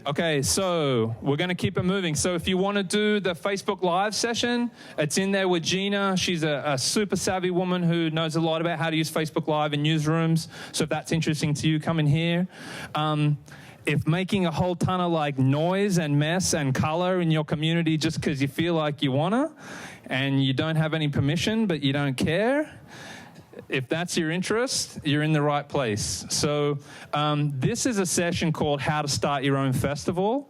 Okay, so we're going to keep it moving. So if you want to do the Facebook Live session, it's in there with Gina. She's a super savvy woman who knows a lot about how to use Facebook Live in newsrooms. So if that's interesting to you, come in here. If making a whole ton of like noise and mess and color in your community just because you feel like you want to and you don't have any permission but you don't care, if that's your interest, you're in the right place. So this is a session called How to Start Your Own Festival.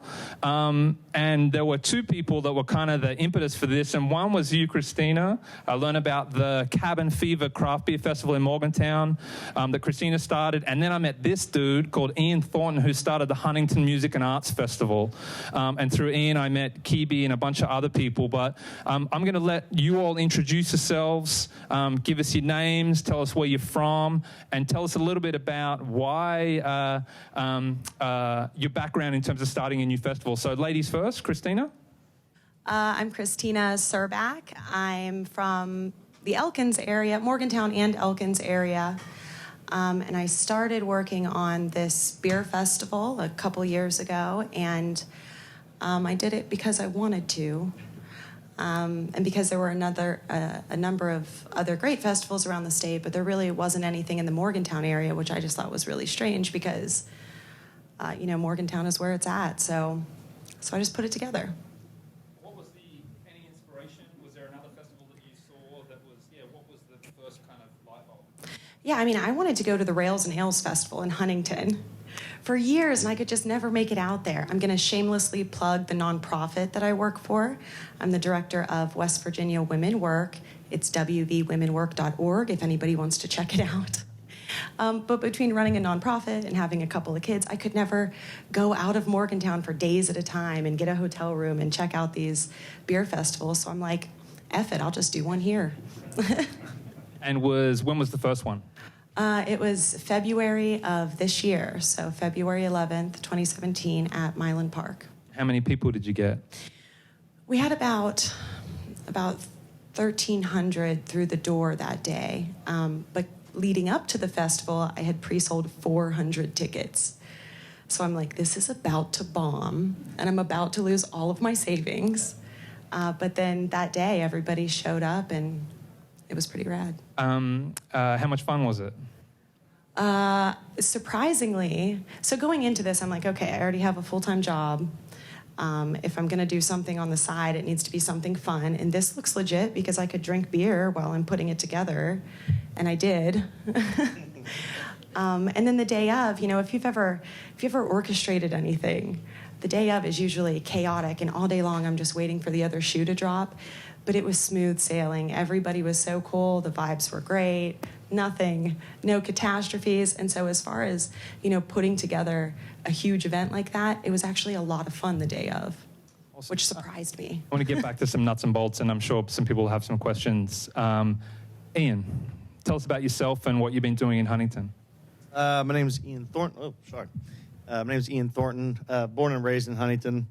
And there were two people that were kind of the impetus for this. And one was you, Christina. I learned about the Cabin Fever Craft Beer Festival in Morgantown that Christina started. And then I met this dude called Ian Thornton, who started the Huntington Music and Arts Festival. And through Ian, I met Kibi and a bunch of other people. But I'm going to let you all introduce yourselves, give us your names, tell us where you're from, and tell us a little bit about why your background in terms of starting a new festival. So ladies first, Christina. I'm Christina Surback. I'm from the Elkins area, Morgantown and Elkins area. And I started working on this beer festival a couple years ago, and I did it because I wanted to. And because there were a number of other great festivals around the state, but there really wasn't anything in the Morgantown area, which I just thought was really strange because, Morgantown is where it's at. So I just put it together. What was any inspiration? Was there another festival that you saw that was, what was the first kind of light bulb? Yeah, I wanted to go to the Rails and Ales Festival in Huntington for years, and I could just never make it out there. I'm going to shamelessly plug the nonprofit that I work for. I'm the director of West Virginia Women Work. It's wvwomenwork.org if anybody wants to check it out. But between running a nonprofit and having a couple of kids, I could never go out of Morgantown for days at a time and get a hotel room and check out these beer festivals. So I'm like, F it, I'll just do one here. And when was the first one? It was February of this year, so February 11th, 2017 at Milan Park. How many people did you get? We had about 1,300 through the door that day. But leading up to the festival, I had pre-sold 400 tickets. So I'm like, this is about to bomb, and I'm about to lose all of my savings. But then that day, everybody showed up, and it was pretty rad. How much fun was it? Surprisingly, so going into this, I'm like, okay, I already have a full-time job. If I'm going to do something on the side, it needs to be something fun. And this looks legit because I could drink beer while I'm putting it together. And I did. And then the day of, if you've ever orchestrated anything, the day of is usually chaotic. And all day long, I'm just waiting for the other shoe to drop. But it was smooth sailing. Everybody was so cool. The vibes were great. No catastrophes. And so as far as, putting together a huge event like that, it was actually a lot of fun the day of, awesome. Which surprised me. I want to get back to some nuts and bolts, and I'm sure some people will have some questions. Ian, tell us about yourself and what you've been doing in Huntington. My name is Ian Thornton. Oh, sorry. My name is Ian Thornton, born and raised in Huntington.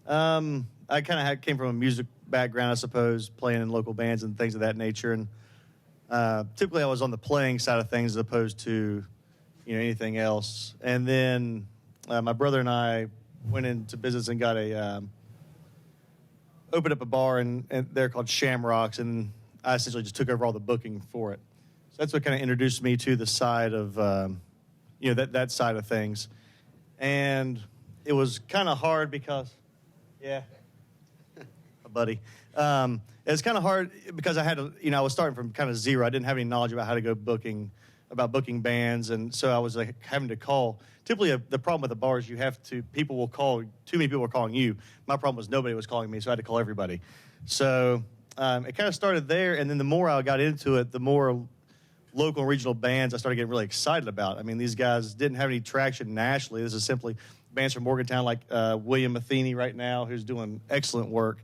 I kind of came from a music background, I suppose, playing in local bands and things of that nature. And typically I was on the playing side of things as opposed to, anything else. And then my brother and I went into business and got opened up a bar and they're called Shamrocks, and I essentially just took over all the booking for it. So that's what kind of introduced me to the side of, that side of things. And it was kind of hard because, buddy. It's kind of hard because I had to, I was starting from kind of zero. I didn't have any knowledge about how to go booking bands, and so I was like having to call. Typically, the problem with the bar is too many people were calling you. My problem was nobody was calling me, so I had to call everybody. So it kind of started there, and then the more I got into it, the more local and regional bands I started getting really excited about. I mean, these guys didn't have any traction nationally. This is simply bands from Morgantown like William Matheny right now, who's doing excellent work.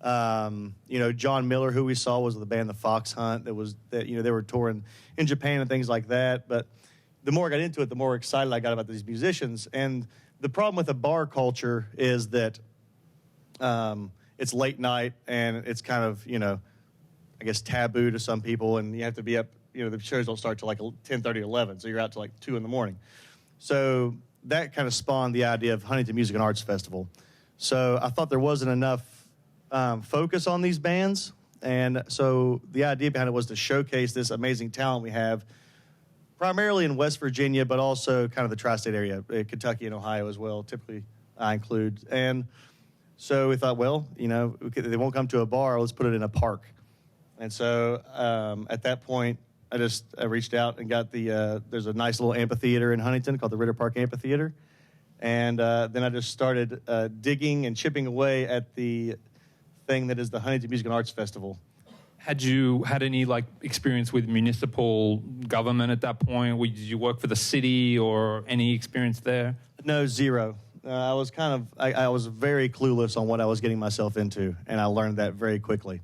John Miller, who we saw, was the band The Fox Hunt. They were touring in Japan and things like that. But the more I got into it, the more excited I got about these musicians. And the problem with the bar culture is that it's late night and it's kind of, I guess taboo to some people, and you have to be up. The shows don't start till like 10:30, 11, so you're out till like 2 in the morning. So that kind of spawned the idea of Huntington Music and Arts Festival. So I thought there wasn't enough focus on these bands. And so the idea behind it was to showcase this amazing talent we have, primarily in West Virginia, but also kind of the tri-state area, Kentucky and Ohio as well, typically I include. And so we thought, well, they won't come to a bar, let's put it in a park. And so at that point, I reached out and got there's a nice little amphitheater in Huntington called the Ritter Park Amphitheater. And then I just started digging and chipping away at the thing that is the Huntington Music and Arts Festival. Had you had any experience with municipal government at that point? Did you work for the city or any experience there? No, zero. I was I was very clueless on what I was getting myself into, and I learned that very quickly.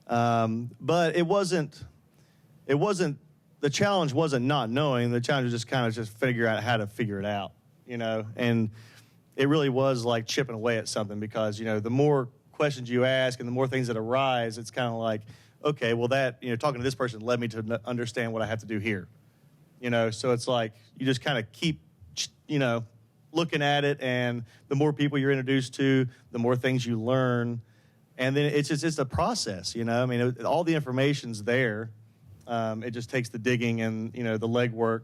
But it wasn't, the challenge wasn't not knowing. The challenge was just figure out how to figure it out, and it really was like chipping away at something because, the more questions you ask and the more things that arise, it's kind of like, okay, well that, talking to this person led me to understand what I have to do here, so it's like you just kind of keep, looking at it, and the more people you're introduced to, the more things you learn. And then it's a process, all the information's there. It just takes the digging and, the legwork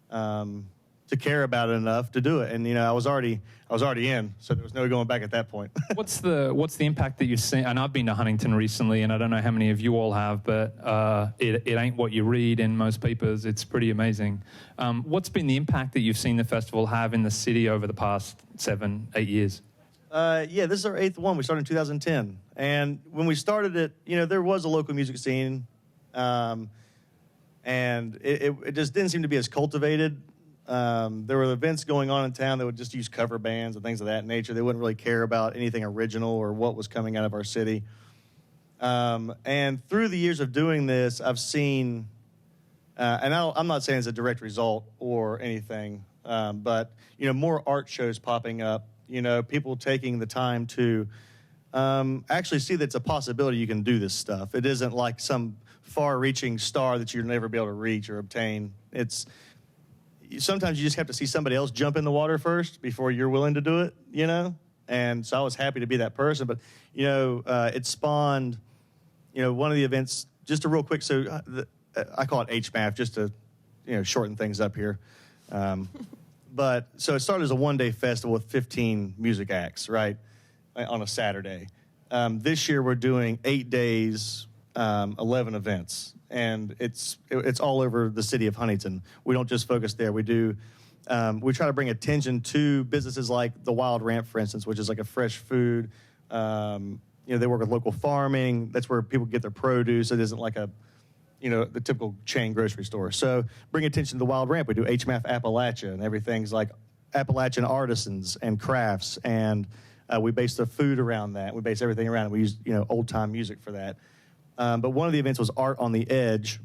to care about it enough to do it. And, I was already in, so there was no going back at that point. What's the impact that you've seen? And I've been to Huntington recently, and I don't know how many of you all have, but it ain't what you read in most papers. It's pretty amazing. What's been the impact that you've seen the festival have in the city over the past 7-8 years? This is our 8th one. We started in 2010. And when we started it, there was a local music scene, and it just didn't seem to be as cultivated. There were events going on in town that would just use cover bands and things of that nature. They wouldn't really care about anything original or what was coming out of our city. And through the years of doing this, I've seen, and I'm not saying it's a direct result or anything, but, more art shows popping up. People taking the time to actually see that it's a possibility you can do this stuff. It isn't like some far-reaching star that you'll never be able to reach or obtain. Sometimes you just have to see somebody else jump in the water first before you're willing to do it, And so I was happy to be that person. But, it spawned, one of the events, just a real quick, so I call it HMAF just to, shorten things up here. But so it started as a one-day festival with 15 music acts, right, on a Saturday. This year we're doing 8 days, 11 events, and it's all over the city of Huntington. We don't just focus there. We try to bring attention to businesses like the Wild Ramp, for instance, which is like a fresh food. They work with local farming. That's where people get their produce. It isn't like the typical chain grocery store. So bring attention to the Wild Ramp. We do HMAF Appalachia, and everything's like Appalachian artisans and crafts, and we base the food around that. We base everything around it. We use, old-time music for that. But one of the events was Art on the Edge,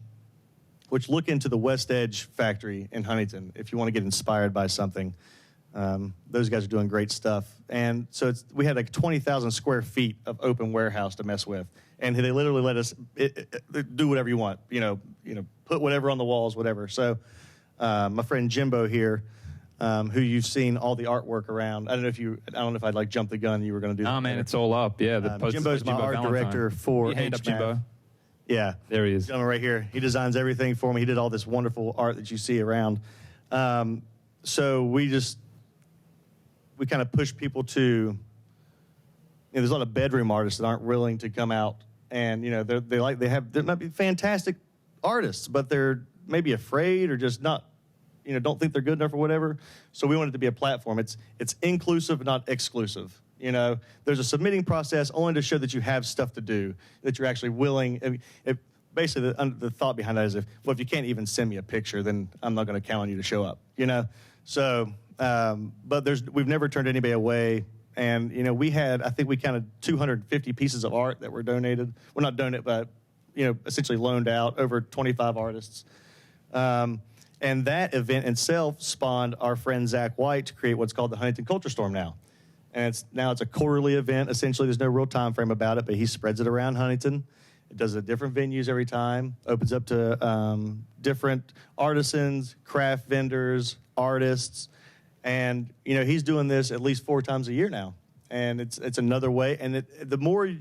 which look into the West Edge factory in Huntington if you want to get inspired by something. Those guys are doing great stuff. And so we had like 20,000 square feet of open warehouse to mess with. And they literally let us do whatever you want, put whatever on the walls, whatever. So my friend Jimbo here, who you've seen all the artwork around. I don't know if I'd like jump the gun. You were going to do that. Oh, man, it's all up. Yeah. Jimbo's my art director for hand up, Jimbo. Yeah. There he is. Gentleman right here. He designs everything for me. He did all this wonderful art that you see around. So we kind of push people to, there's a lot of bedroom artists that aren't willing to come out. And, they might be fantastic artists, but they're maybe afraid or just not, don't think they're good enough or whatever. So we want it to be a platform. It's inclusive, not exclusive. There's a submitting process only to show that you have stuff to do, that you're actually willing. Basically, the thought behind that is if you can't even send me a picture, then I'm not going to count on you to show up, So, but we've never turned anybody away. And, we counted 250 pieces of art that were donated. Well, not donated, but, essentially loaned out, over 25 artists. And that event itself spawned our friend Zach White to create what's called the Huntington Culture Storm now. And it's a quarterly event. Essentially, there's no real time frame about it, but he spreads it around Huntington. It does it at different venues every time, opens up to different artisans, craft vendors, artists. And, he's doing this at least 4 times a year now. And it's another way. And the more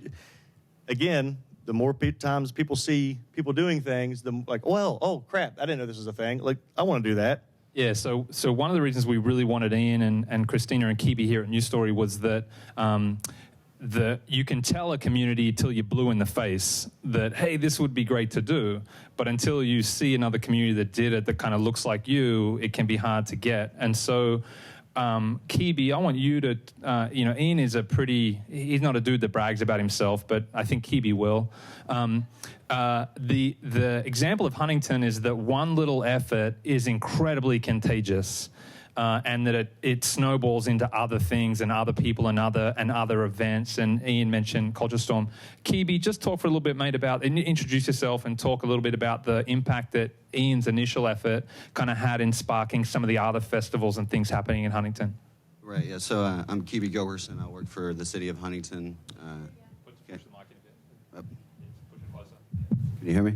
times people see people doing things, oh, crap, I didn't know this was a thing. Like, I want to do that. Yeah, so one of the reasons we really wanted Ian and Christina and Kibi here at News Story was that you can tell a community till you're blue in the face that, hey, this would be great to do, but until you see another community that did it that kind of looks like you, it can be hard to get. And so Kibi, I want you to, Ian is he's not a dude that brags about himself, but I think Kibi will. The example of Huntington is that one little effort is incredibly contagious, and that it snowballs into other things and other people and other events. And Ian mentioned Culture Storm. Kibi, just talk for a little bit, mate, introduce yourself and talk a little bit about the impact that Ian's initial effort kind of had in sparking some of the other festivals and things happening in Huntington. Right, yeah, so I'm Kibi Gilberson. I work for the city of Huntington. Push the mic in a bit. Push it closer. Can you hear me?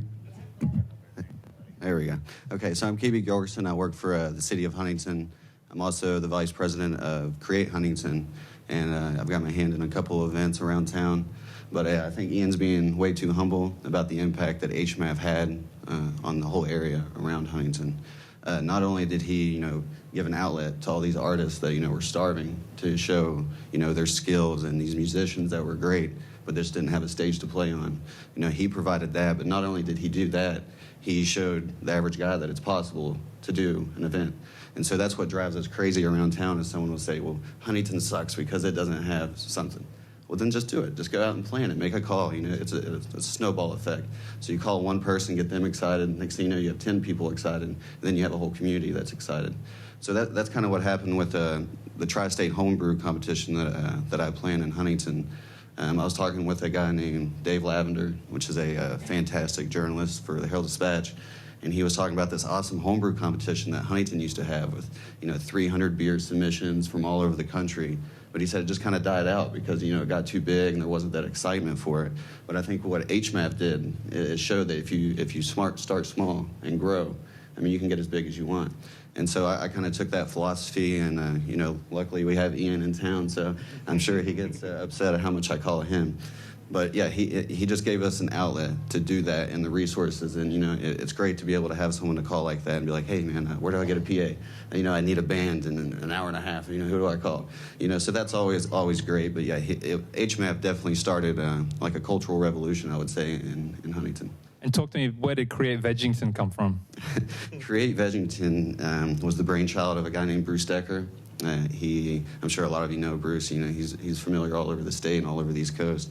There we go. Okay, so I'm Kibi Gilberson. I work for the city of Huntington. I'm also the vice president of Create Huntington, and I've got my hand in a couple of events around town. But I think Ian's being way too humble about the impact that HMAF had on the whole area around Huntington. Not only did he, give an outlet to all these artists that, were starving to show, their skills, and these musicians that were great, but just didn't have a stage to play on. He provided that, but not only did he do that, he showed the average guy that it's possible to do an event. And so that's what drives us crazy around town, is someone will say, well, Huntington sucks because it doesn't have something. Well, then just do it. Just go out and plan it. Make a call. It's a snowball effect. So you call one person, get them excited. Next thing you have 10 people excited. And then you have a whole community that's excited. So that's kind of what happened with the Tri-State Homebrew competition that I planned in Huntington. I was talking with a guy named Dave Lavender, which is a fantastic journalist for the Herald-Dispatch. And he was talking about this awesome homebrew competition that Huntington used to have with, 300 beer submissions from all over the country. But he said it just kind of died out because, it got too big and there wasn't that excitement for it. But I think what HMAP did is showed that if you start small and grow, you can get as big as you want. And so I kind of took that philosophy, and, luckily we have Ian in town, so I'm sure he gets upset at how much I call him. But yeah, he just gave us an outlet to do that and the resources. And, it's great to be able to have someone to call like that and be like, hey, man, where do I get a PA? I need a band in an hour and a half. Who do I call? So that's always great. But yeah, HMAP definitely started like a cultural revolution, I would say, in Huntington. And talk to me, where did Create Veggington come from? Create Veggington was the brainchild of a guy named Bruce Decker. I'm sure a lot of you know Bruce. He's familiar all over the state and all over the East Coast.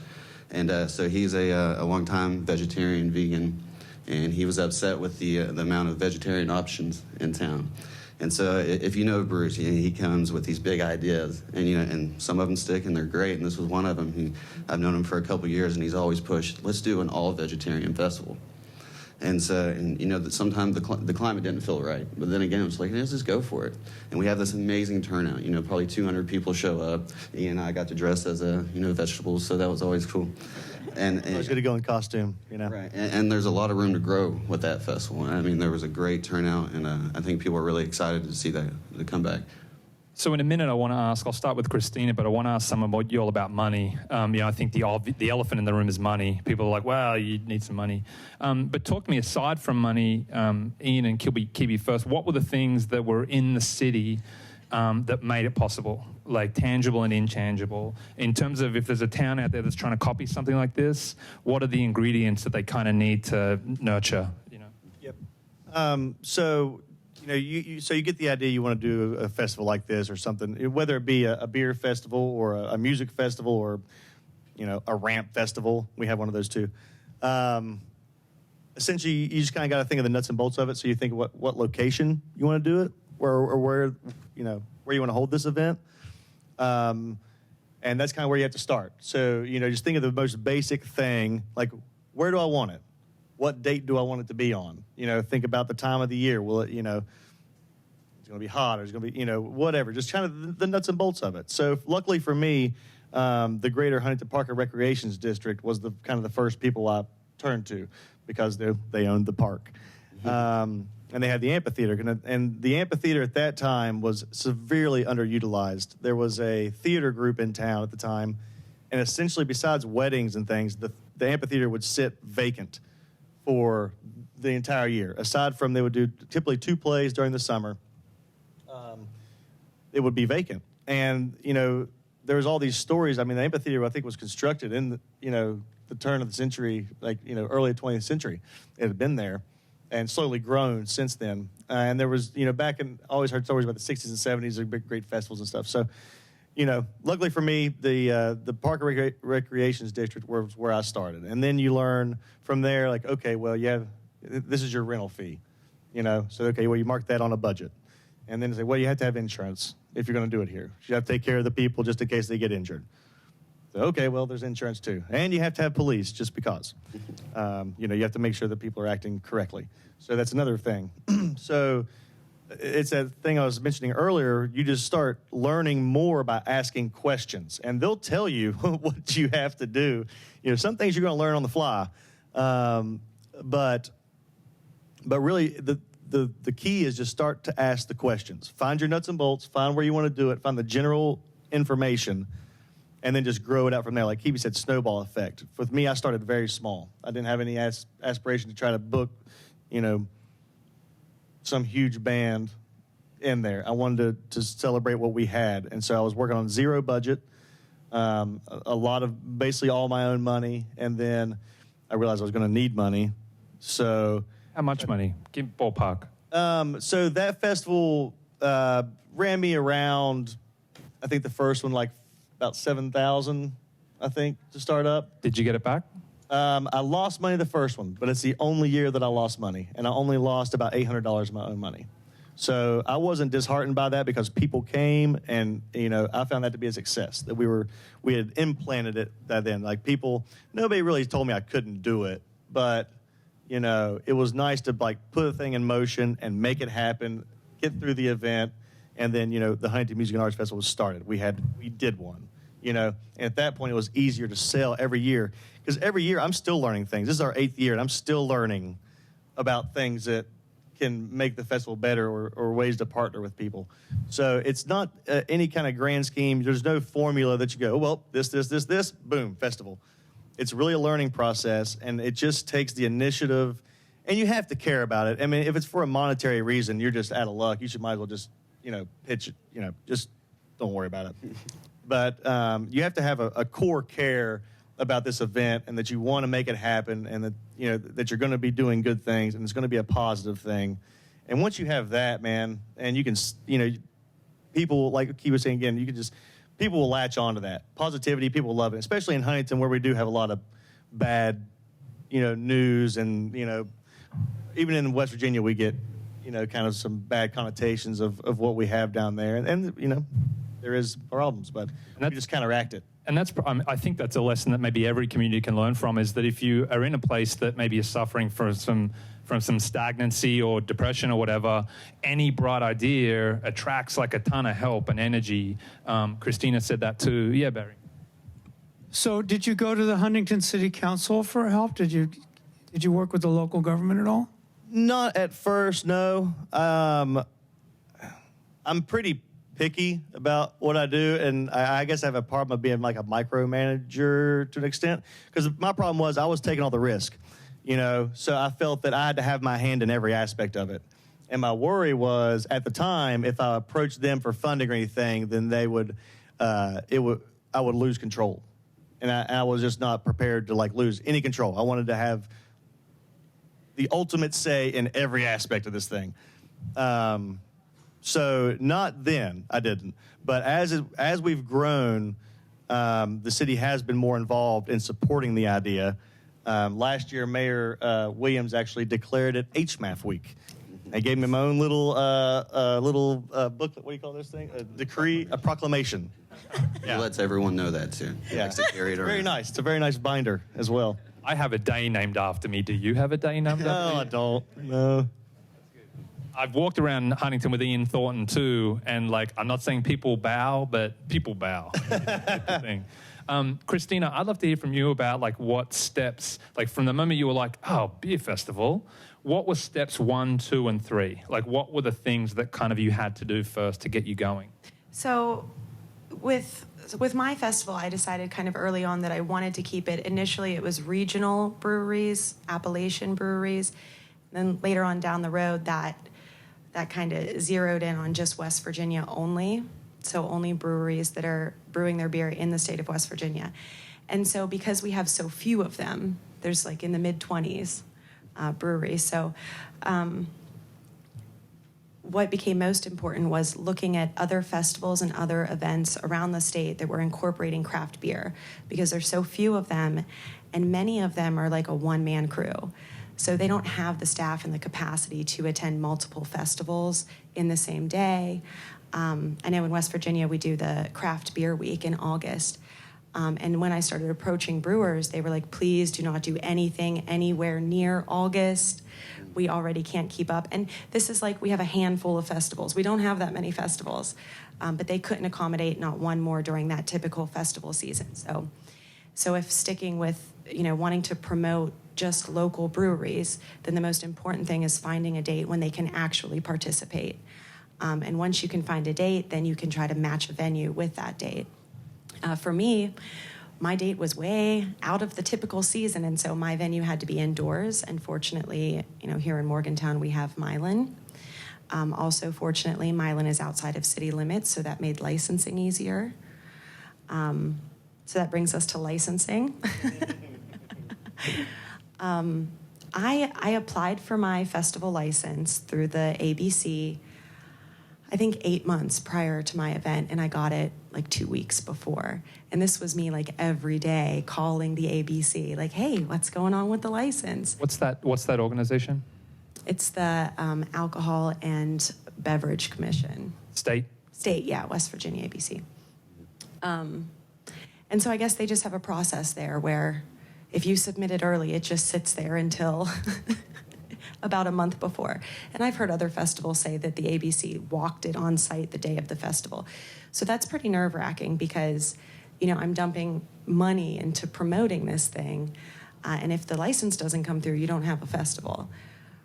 And so he's a longtime vegetarian, vegan, and he was upset with the amount of vegetarian options in town. And so if you know Bruce, he comes with these big ideas, and some of them stick and they're great, and this was one of them. I've known him for a couple years, and he's always pushed, let's do an all-vegetarian festival. And so, that sometimes the climate didn't feel right. But then again, it was like, let's just go for it. And we have this amazing turnout. Probably 200 people show up. Ian and I got to dress as vegetables, so that was always cool. And I was going to go in costume, Right. And there's a lot of room to grow with that festival. There was a great turnout, and I think people are really excited to see that to come back. So in a minute, I'll start with Christina, but I want to ask some of you all about money. I think the elephant in the room is money. People are like, well, you need some money. But talk to me, aside from money, Ian and Kibi first, what were the things that were in the city that made it possible, like tangible and intangible? In terms of if there's a town out there that's trying to copy something like this, what are the ingredients that they kind of need to nurture? Yep. So you get the idea you want to do a festival like this or something, whether it be a beer festival or a music festival or, a ramp festival. We have one of those too. Essentially, you just kind of got to think of the nuts and bolts of it. So you think what location you want to do it, or where you want to hold this event. And that's kind of where you have to start. So, just think of the most basic thing, like, where do I want it? What date do I want it to be on? Think about the time of the year. Will it, it's going to be hot or it's going to be, whatever. Just kind of the nuts and bolts of it. So luckily for me, the Greater Huntington Park and Recreations District was the kind of the first people I turned to because they owned the park. and they had the amphitheater. And the amphitheater at that time was severely underutilized. There was a theater group in town at the time, and essentially, besides weddings and things, the amphitheater would sit vacant for the entire year. Aside from they would do typically 2 plays during the summer, it would be vacant. And, there was all these stories. I mean, the amphitheater, I think, was constructed in, the turn of the century, early 20th century. It had been there and slowly grown since then. And there was, back in, I always heard stories about the 60s and 70s, big, great festivals and stuff. So, luckily for me, the Park and Recreations District was where I started. And then you learn from there, like, okay, well, this is your rental fee, So, okay, well, you mark that on a budget. And then say, well, you have to have insurance if you're going to do it here. You have to take care of the people just in case they get injured. So, okay, well, there's insurance too. And you have to have police just because. You have to make sure that people are acting correctly. So that's another thing. So it's that thing I was mentioning earlier. You just start learning more by asking questions. And they'll tell you what you have to do. Some things you're going to learn on the fly. But really, the key is just start to ask the questions. Find your nuts and bolts. Find where you want to do it. Find the general information. And then just grow it out from there. Like Hebe said, snowball effect. With me, I started very small. I didn't have any aspiration to try to book, some huge band in there. I wanted to celebrate what we had. And so I was working on zero budget, a lot of basically all my own money. And then I realized I was going to need money. So How much money? Give me ballpark. So that festival ran me around, I think the first one, like about $7,000, I think, to start up. Did you get it back? I lost money the first one, but it's the only year that I lost money, and I only lost about $800 of my own money. So I wasn't disheartened by that because people came, and I found that to be a success. That we had implanted it that then. Like nobody really told me I couldn't do it, but it was nice to put a thing in motion and make it happen, get through the event, and then the Huntington Music and Arts Festival was started. We did one. And at that point, it was easier to sell every year. Because every year, I'm still learning things. This is our 8th year, and I'm still learning about things that can make the festival better or ways to partner with people. So it's not any kind of grand scheme. There's no formula that you go, well, this, boom, festival. It's really a learning process, and it just takes the initiative, and you have to care about it. I mean, if it's for a monetary reason, you're just out of luck. You might as well just, pitch it, just don't worry about it. But you have to have a core care about this event, and that you want to make it happen, and that that you're going to be doing good things, and it's going to be a positive thing. And once you have that, man, and you can, people, like he was saying again, people will latch on to that positivity. People love it, especially in Huntington, where we do have a lot of bad, news, and even in West Virginia, we get, kind of some bad connotations of what we have down there, and there is problems, but we just counteract it. And I think that's a lesson that maybe every community can learn from, is that if you are in a place that maybe is suffering from some stagnancy or depression or whatever, any bright idea attracts like a ton of help and energy. Christina said that too. Yeah, Barry. So did you go to the Huntington City Council for help? Did you work with the local government at all? Not at first, no. I'm pretty picky about what I do, and I guess I have a problem of being like a micromanager to an extent, because my problem was I was taking all the risk, so I felt that I had to have my hand in every aspect of it. And my worry was, at the time, if I approached them for funding or anything, then I would lose control. And I was just not prepared to lose any control. I wanted to have the ultimate say in every aspect of this thing. So not then, I didn't. But as we've grown, the city has been more involved in supporting the idea. Last year, Mayor Williams actually declared it HMAF Week. I gave him my own little booklet. What do you call this thing? A decree, a proclamation. Yeah. He lets everyone know that too. Yeah, to carry it around. Very nice. It's a very nice binder as well. I have a day named after me. Do you have a day named after you? No, I don't. No. I've walked around Huntington with Ian Thornton too, and I'm not saying people bow, but people bow. That's the thing. Christina, I'd love to hear from you about what steps, from the moment you were beer festival, what were steps 1, 2, and 3? Like, what were the things that kind of you had to do first to get you going? So with my festival, I decided kind of early on that I wanted to keep it. Initially, it was regional breweries, Appalachian breweries. Then later on down the road, that kind of zeroed in on just West Virginia only. So only breweries that are brewing their beer in the state of West Virginia. And so because we have so few of them, there's like in the mid-20s breweries. So what became most important was looking at other festivals and other events around the state that were incorporating craft beer, because there's so few of them, and many of them are like a one-man crew. So they don't have the staff and the capacity to attend multiple festivals in the same day. I know in West Virginia we do the Craft Beer Week in August. And when I started approaching brewers, they were like, please do not do anything anywhere near August. We already can't keep up. And this is like, we have a handful of festivals. We don't have that many festivals. But they couldn't accommodate not one more during that typical festival season. So if sticking with, wanting to promote just local breweries, then the most important thing is finding a date when they can actually participate. And once you can find a date, then you can try to match a venue with that date. For me, my date was way out of the typical season, and so my venue had to be indoors. And fortunately, here in Morgantown, we have Milan. Also, fortunately, Milan is outside of city limits, so that made licensing easier. So that brings us to licensing. I applied for my festival license through the ABC, I think 8 months prior to my event, and I got it like 2 weeks before. And this was me like every day calling the ABC, like, hey, what's going on with the license? What's that organization? It's the Alcohol and Beverage Commission. State, yeah, West Virginia ABC. And so I guess they just have a process there where if you submit it early, it just sits there until about a month before. And I've heard other festivals say that the ABC walked it on site the day of the festival. So that's pretty nerve-wracking because, I'm dumping money into promoting this thing. And if the license doesn't come through, you don't have a festival.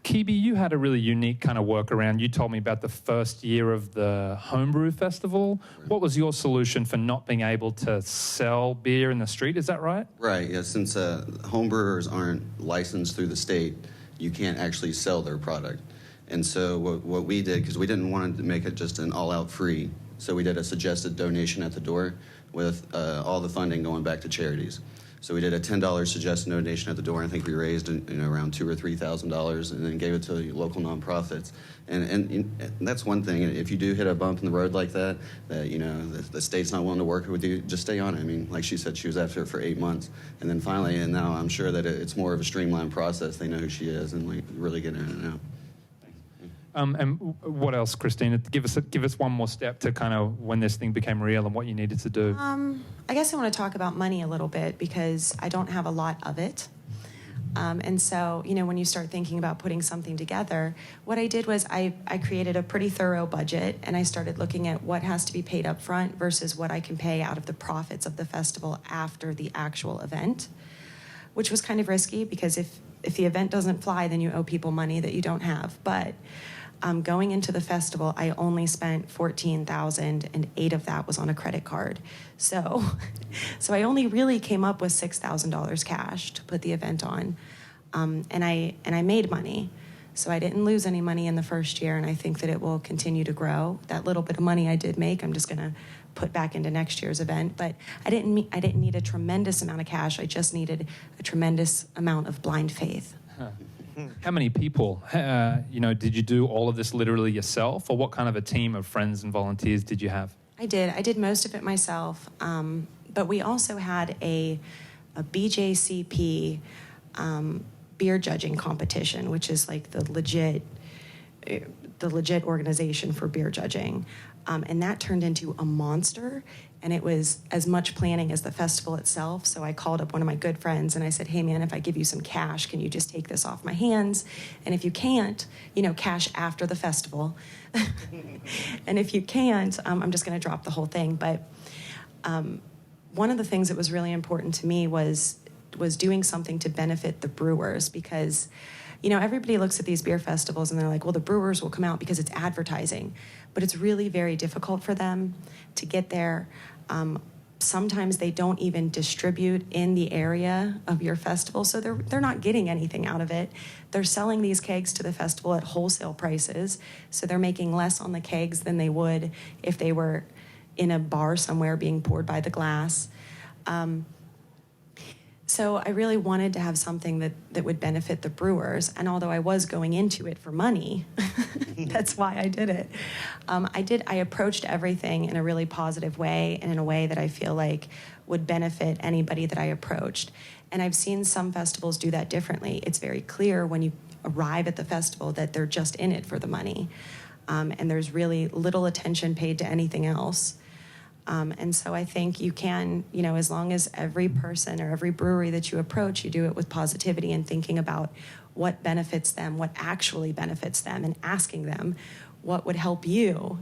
Kibi, you had a really unique kind of workaround. You told me about the first year of the Home Brew Festival. What was your solution for not being able to sell beer in the street? Is that right? Right, yeah. Since home brewers aren't licensed through the state, you can't actually sell their product. And so what we did, because we didn't want to make it just an all-out free, so we did a suggested donation at the door with all the funding going back to charities. So we did a $10 suggested donation at the door. I think we raised around $2,000 or $3,000, and then gave it to local nonprofits. And that's one thing. If you do hit a bump in the road like that, the state's not willing to work with you, just stay on it. I mean, like she said, she was after it for 8 months, and then finally, and now I'm sure that it's more of a streamlined process. They know who she is, and really get in and out. And what else, Christina? Give us one more step to kind of when this thing became real and what you needed to do. I guess I want to talk about money a little bit because I don't have a lot of it. And so, when you start thinking about putting something together, what I did was I created a pretty thorough budget, and I started looking at what has to be paid up front versus what I can pay out of the profits of the festival after the actual event, which was kind of risky because if the event doesn't fly, then you owe people money that you don't have. But going into the festival, I only spent $14,000, and $8,000 of that was on a credit card. So I only really came up with $6,000 cash to put the event on, and I made money. So I didn't lose any money in the first year, and I think that it will continue to grow. That little bit of money I did make, I'm just going to put back into next year's event. But I didn't need a tremendous amount of cash. I just needed a tremendous amount of blind faith. Huh. How many people, did you do all of this literally yourself, or what kind of a team of friends and volunteers did you have? I did most of it myself, but we also had a BJCP beer judging competition, which is like the legit organization for beer judging, and that turned into a monster. And it was as much planning as the festival itself. So I called up one of my good friends and I said, hey man, if I give you some cash, can you just take this off my hands? And if you can't, cash after the festival. And if you can't, I'm just gonna drop the whole thing. But one of the things that was really important to me was doing something to benefit the brewers, because everybody looks at these beer festivals and they're like, well, the brewers will come out because it's advertising. But it's really very difficult for them to get there. Sometimes they don't even distribute in the area of your festival, so they're not getting anything out of it. They're selling these kegs to the festival at wholesale prices, so they're making less on the kegs than they would if they were in a bar somewhere being poured by the glass. So I really wanted to have something that would benefit the brewers, and although I was going into it for money, that's why I did it. I approached everything in a really positive way and in a way that I feel like would benefit anybody that I approached. And I've seen some festivals do that differently. It's very clear when you arrive at the festival that they're just in it for the money, and there's really little attention paid to anything else. And so I think you can, as long as every person or every brewery that you approach, you do it with positivity and thinking about what benefits them, what actually benefits them, and asking them what would help you.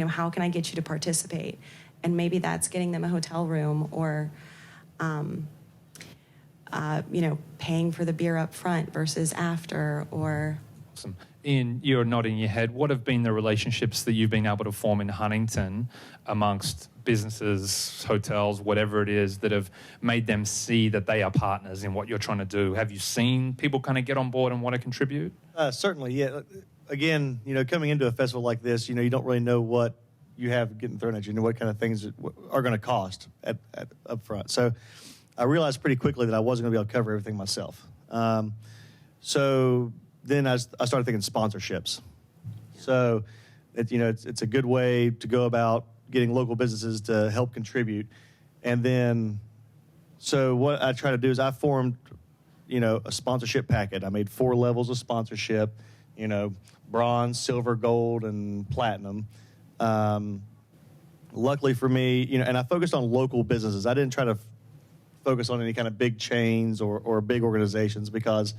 How can I get you to participate? And maybe that's getting them a hotel room or, paying for the beer up front versus after or... Awesome. Ian, you're nodding your head. What have been the relationships that you've been able to form in Huntington amongst businesses, hotels, whatever it is, that have made them see that they are partners in what you're trying to do? Have you seen people kind of get on board and want to contribute? Certainly, yeah. Again, coming into a festival like this, you don't really know what you have getting thrown at you, what kind of things are going to cost up front. So I realized pretty quickly that I wasn't going to be able to cover everything myself. So then I started thinking sponsorships. So, it's a good way to go about getting local businesses to help contribute. And then, so what I try to do is I formed, a sponsorship packet. I made 4 levels of sponsorship, bronze, silver, gold, and platinum. Luckily for me, and I focused on local businesses. I didn't try to focus on any kind of big chains or big organizations because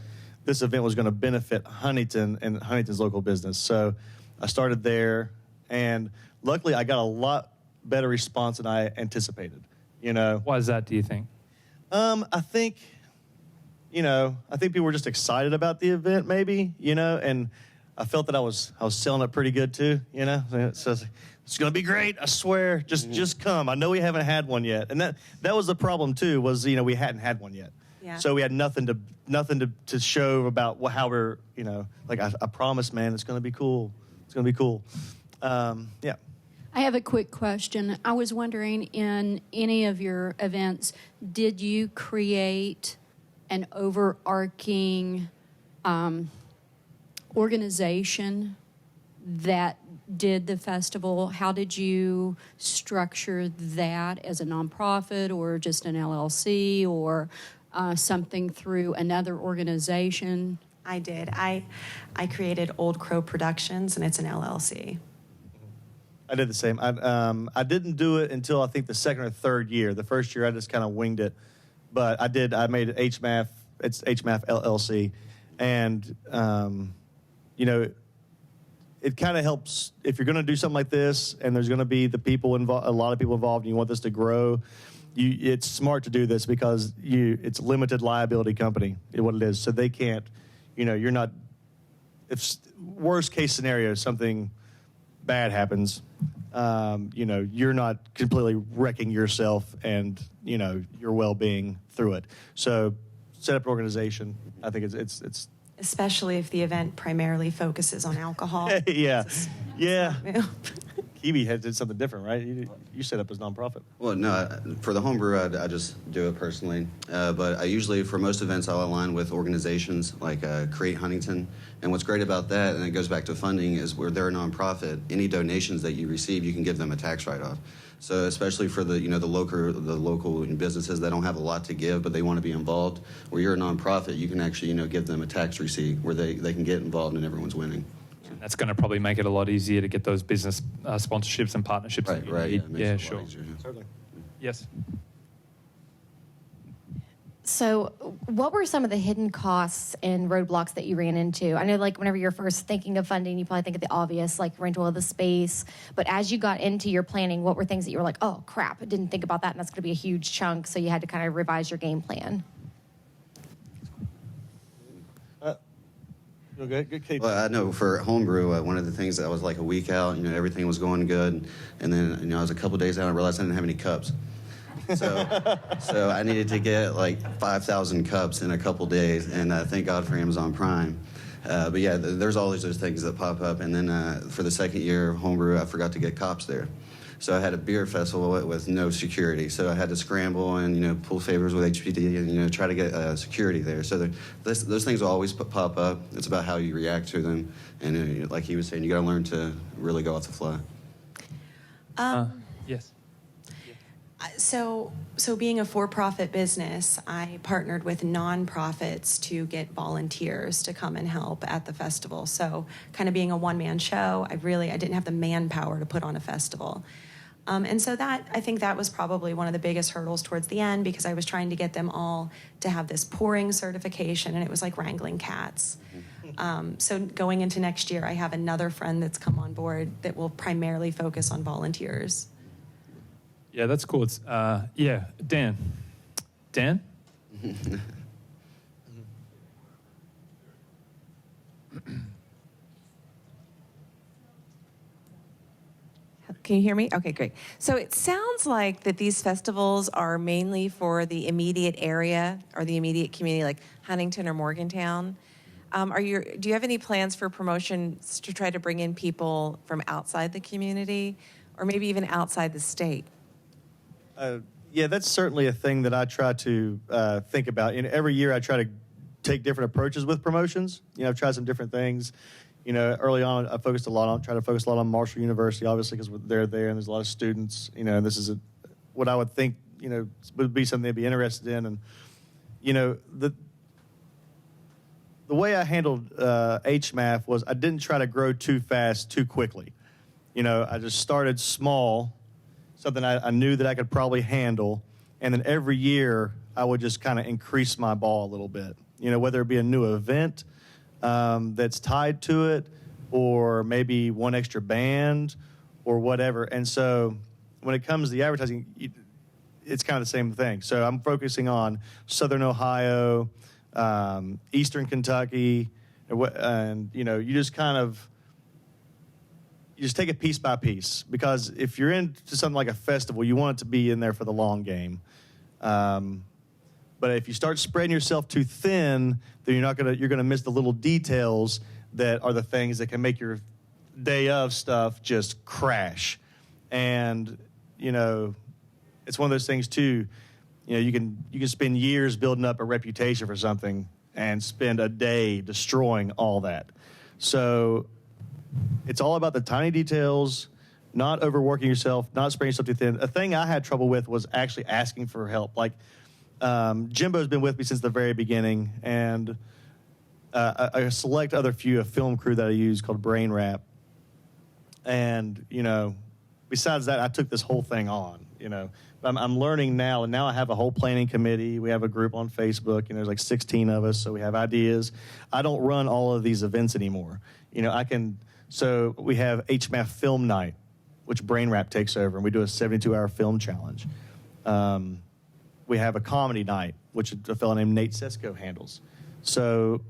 this event was going to benefit Huntington and Huntington's local business. So I started there, and luckily I got a lot better response than I anticipated. Why is that, do you think? I think people were just excited about the event, maybe, and I felt that I was selling it pretty good too, So it's going to be great, I swear. Just come. I know we haven't had one yet, and that was the problem too. Was we hadn't had one yet. Yeah. So we had nothing to show about how we're, I promise, man, it's going to be cool. It's going to be cool. Yeah. I have a quick question. I was wondering, in any of your events, did you create an overarching organization that did the festival? How did you structure that as a nonprofit or just an LLC or something through another organization? I did. I created Old Crow Productions, and it's an LLC. I did the same. I didn't do it until I think the second or third year. The first year I just kind of winged it, but I made it HMAF. It's HMAF LLC, and it kind of helps if you're going to do something like this, and there's going to be a lot of people involved, and you want this to grow. It's smart to do this because it's a limited liability company, is what it is. So they can't, you're not. If worst case scenario, something bad happens, you're not completely wrecking yourself and your well-being through it. So set up an organization. I think it's Especially if the event primarily focuses on alcohol. yeah. Kiwi did something different, right? You set up as nonprofit. Well, no, for the homebrew, I just do it personally. But I usually, for most events, I'll align with organizations like Create Huntington. And what's great about that, and it goes back to funding, is where they're a nonprofit, any donations that you receive, you can give them a tax write-off. So especially for the local businesses that don't have a lot to give, but they want to be involved, where you're a nonprofit, you can actually, give them a tax receipt where they can get involved and everyone's winning. That's going to probably make it a lot easier to get those business sponsorships and partnerships. Right, that you right. need. Yeah, sure. Certainly. Yes. So what were some of the hidden costs and roadblocks that you ran into? I know, whenever you're first thinking of funding, you probably think of the obvious, like rental of the space. But as you got into your planning, what were things that you were like, oh, crap, I didn't think about that, and that's going to be a huge chunk, so you had to kind of revise your game plan? Okay, good Kate. Well, I know for homebrew, one of the things that I was like a week out, everything was going good, and then I was a couple days out, and I realized I didn't have any cups. So I needed to get like 5,000 cups in a couple days, and thank God for Amazon Prime. But yeah, there's always those things that pop up, and then for the second year of homebrew, I forgot to get cops there. So I had a beer festival with no security. So I had to scramble and pull favors with HPD and try to get security there. So those things will always pop up. It's about how you react to them, and like he was saying, you got to learn to really go off the fly. Yes. So being a for-profit business, I partnered with nonprofits to get volunteers to come and help at the festival. So kind of being a one-man show, I didn't have the manpower to put on a festival. And so I think that was probably one of the biggest hurdles towards the end, because I was trying to get them all to have this pouring certification, and it was like wrangling cats. So going into next year, I have another friend that's come on board that will primarily focus on volunteers. Yeah, that's cool. It's, Dan. Dan? Can you hear me? Okay, great. So it sounds like that these festivals are mainly for the immediate area or the immediate community, like Huntington or Morgantown. Do you have any plans for promotions to try to bring in people from outside the community, or maybe even outside the state? Yeah, that's certainly a thing that I try to think about. Every year I try to take different approaches with promotions. I've tried some different things. Early on I try to focus a lot on Marshall University, obviously, because they're there and there's a lot of students. And this is what I would think, would be something they'd be interested in. And, the way I handled HMAF was I didn't try to grow too fast, too quickly. I just started small, something I knew that I could probably handle, and then every year I would just kind of increase my ball a little bit. Whether it be a new event that's tied to it, or maybe one extra band, or whatever. And so when it comes to the advertising, it's kind of the same thing. So I'm focusing on Southern Ohio, Eastern Kentucky, and you just take it piece by piece, because if you're into something like a festival, you want it to be in there for the long game. But if you start spreading yourself too thin, then you're gonna miss the little details that are the things that can make your day of stuff just crash. And it's one of those things too. You can spend years building up a reputation for something and spend a day destroying all that. So it's all about the tiny details, not overworking yourself, not spreading yourself too thin. A thing I had trouble with was actually asking for help. Like, Jimbo's been with me since the very beginning, and a select other few, a film crew that I use called Brain Wrap. And, besides that, I took this whole thing on, I'm learning now, and now I have a whole planning committee. We have a group on Facebook, there's like 16 of us, so we have ideas. I don't run all of these events anymore. So we have HMAF Film Night, which Brain Wrap takes over, and we do a 72-hour film challenge. We have a comedy night, which a fellow named Nate Sesko handles. So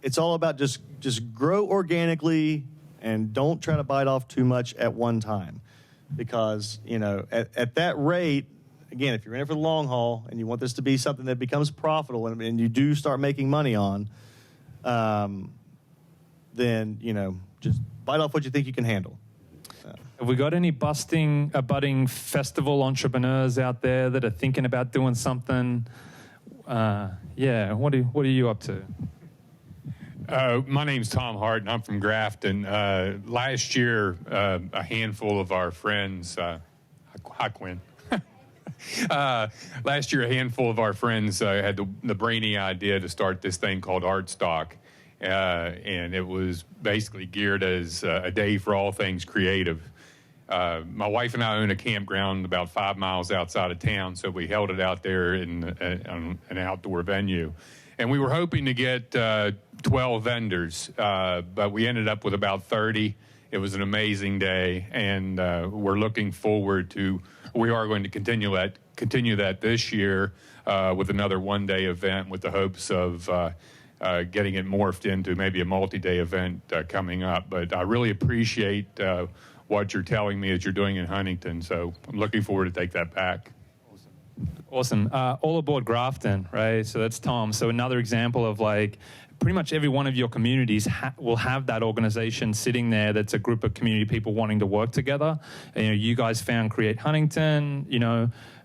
it's all about just grow organically and don't try to bite off too much at one time. Because, at that rate, again, if you're in it for the long haul and you want this to be something that becomes profitable and you do start making money on, then, just bite off what you think you can handle. Have we got any budding festival entrepreneurs out there that are thinking about doing something? What are you up to? My name's Tom Hart, and I'm from Grafton. Last year, a handful of our friends, hi Quinn. Last year, a handful of our friends had the brainy idea to start this thing called Artstock, and it was basically geared as a day for all things creative. My wife and I own a campground about 5 miles outside of town, so we held it out there in an outdoor venue. And we were hoping to get 12 vendors, but we ended up with about 30. It was an amazing day, and we're looking forward to. We are going to continue that this year with another one-day event, with the hopes of getting it morphed into maybe a multi-day event coming up. But I really appreciate what you're telling me that you're doing in Huntington. So I'm looking forward to take that back. Awesome. All aboard Grafton, right? So that's Tom. So another example of like pretty much every one of your communities will have that organization sitting there that's a group of community people wanting to work together. And, you guys found Create Huntington.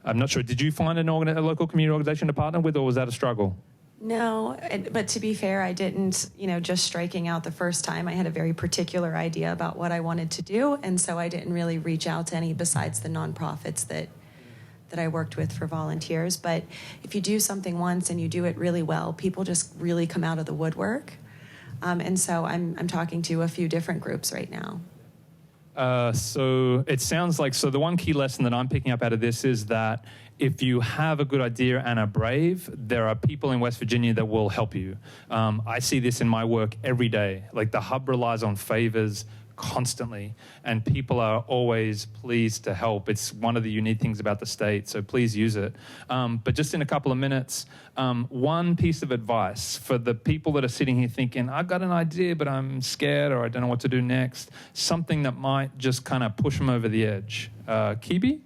I'm not sure. Did you find a local community organization to partner with, or was that a struggle? No, but to be fair, I didn't, just striking out the first time. I had a very particular idea about what I wanted to do, and so I didn't really reach out to any besides the nonprofits that I worked with for volunteers. But if you do something once and you do it really well, people just really come out of the woodwork. And so I'm talking to a few different groups right now. So it sounds like, the one key lesson that I'm picking up out of this is that if you have a good idea and are brave, there are people in West Virginia that will help you. I see this in my work every day. Like the hub relies on favors constantly, and people are always pleased to help. It's one of the unique things about the state, so please use it. But just in a couple of minutes, one piece of advice for the people that are sitting here thinking, I've got an idea, but I'm scared or I don't know what to do next, something that might just kind of push them over the edge. Kibi?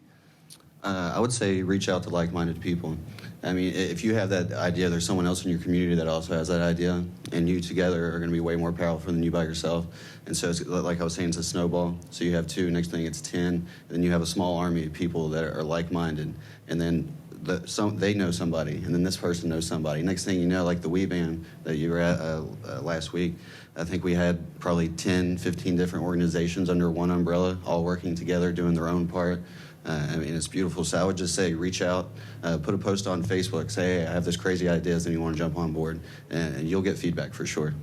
I would say reach out to like-minded people. I mean, if you have that idea, there's someone else in your community that also has that idea, and you together are going to be way more powerful than you by yourself. And so, it's, like I was saying, it's a snowball. So you have 2, next thing it's 10, and then you have a small army of people that are like-minded, and then they know somebody, and then this person knows somebody. Next thing you know, like the Wee Band that you were at last week, I think we had probably 10, 15 different organizations under one umbrella, all working together, doing their own part. I mean, it's beautiful. So I would just say reach out, put a post on Facebook, say, hey, I have this crazy ideas and you want to jump on board, and you'll get feedback for sure.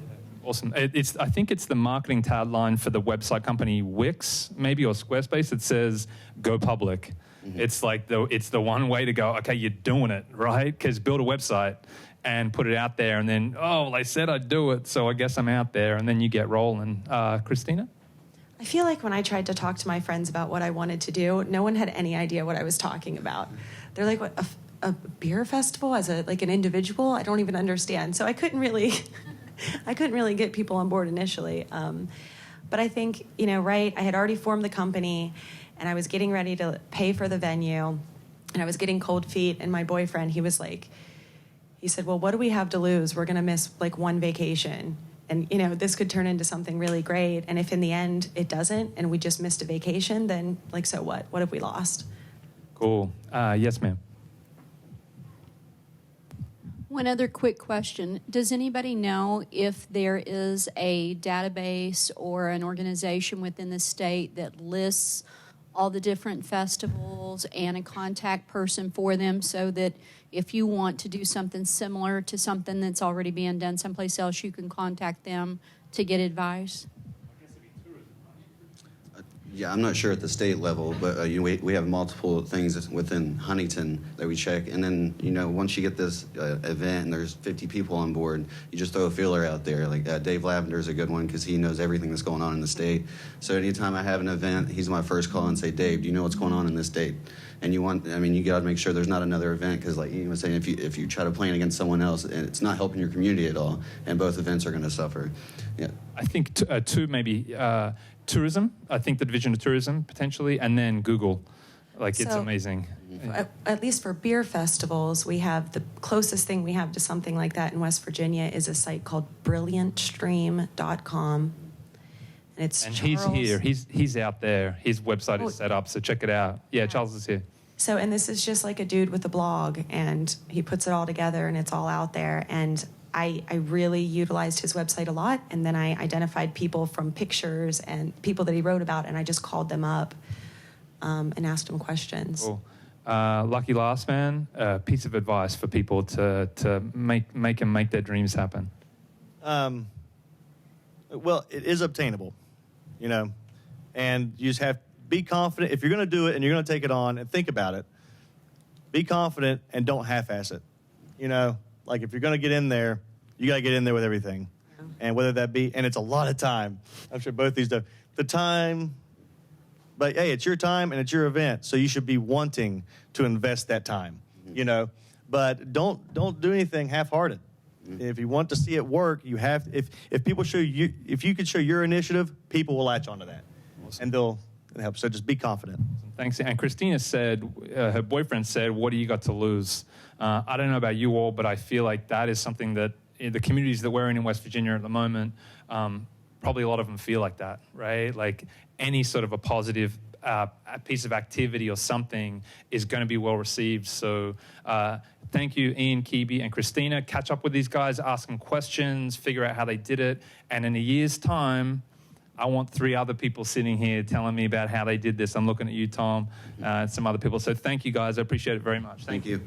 Awesome. I think it's the marketing tagline for the website company Wix, maybe, or Squarespace. It says, go public. Mm-hmm. It's like it's the one way to go, okay, you're doing it, right? Because build a website and put it out there, and then, well, I said I'd do it, so I guess I'm out there, and then you get rolling. Christina? I feel like when I tried to talk to my friends about what I wanted to do, no one had any idea what I was talking about. They're like, what, a beer festival as an individual? I don't even understand. So I couldn't really get people on board initially. But I think, right, I had already formed the company, and I was getting ready to pay for the venue, and I was getting cold feet, and my boyfriend, he said, well, what do we have to lose? We're going to miss one vacation. And, this could turn into something really great. And if in the end it doesn't, and we just missed a vacation, then, so what? What have we lost? Cool. Yes, ma'am. One other quick question. Does anybody know if there is a database or an organization within the state that lists all the different festivals and a contact person for them, so that if you want to do something similar to something that's already being done someplace else, you can contact them to get advice? Yeah, I'm not sure at the state level, but we have multiple things within Huntington that we check. And then, once you get this event and there's 50 people on board, you just throw a feeler out there. Like Dave Lavender is a good one because he knows everything that's going on in the state. So anytime I have an event, he's my first call and say, Dave, do you know what's going on in this state? And you got to make sure there's not another event, because like you were saying, if you try to plan against someone else, it's not helping your community at all, and both events are going to suffer. Yeah. I think maybe tourism. I think the Division of Tourism potentially, and then Google. It's amazing. At least for beer festivals, we have the closest thing we have to something like that in West Virginia is a site called brilliantstream.com. And Charles. He's here. He's out there. His website is set up, so check it out. Yeah, Charles is here. So, and this is just like a dude with a blog, and he puts it all together, and it's all out there. And I really utilized his website a lot, and then I identified people from pictures and people that he wrote about, and I just called them up and asked them questions. Cool. Lucky last man, a piece of advice for people to make their dreams happen. Well, it is obtainable, and you just have to be confident. If you're going to do it and you're going to take it on, and think about it, be confident and don't half-ass it. If you're going to get in there, you got to get in there with everything. Yeah. And whether that be, and it's a lot of time. I'm sure both these do. The time, but hey, it's your time and it's your event, so you should be wanting to invest that time, But don't do anything half-hearted. If you want to see it work, you have. If people show you, if you could show your initiative, people will latch onto that, and they'll help. So just be confident. Thanks. And Christina said, her boyfriend said, "What do you got to lose?" I don't know about you all, but I feel like that is something that in the communities that we're in West Virginia at the moment, probably a lot of them feel like that, right? Like any sort of a positive a piece of activity or something is going to be well received. So thank you, Ian, Kibi, and Christina. Catch up with these guys, ask them questions, figure out how they did it. And in a year's time, I want 3 other people sitting here telling me about how they did this. I'm looking at you, Tom, and some other people. So thank you, guys. I appreciate it very much. Thank you.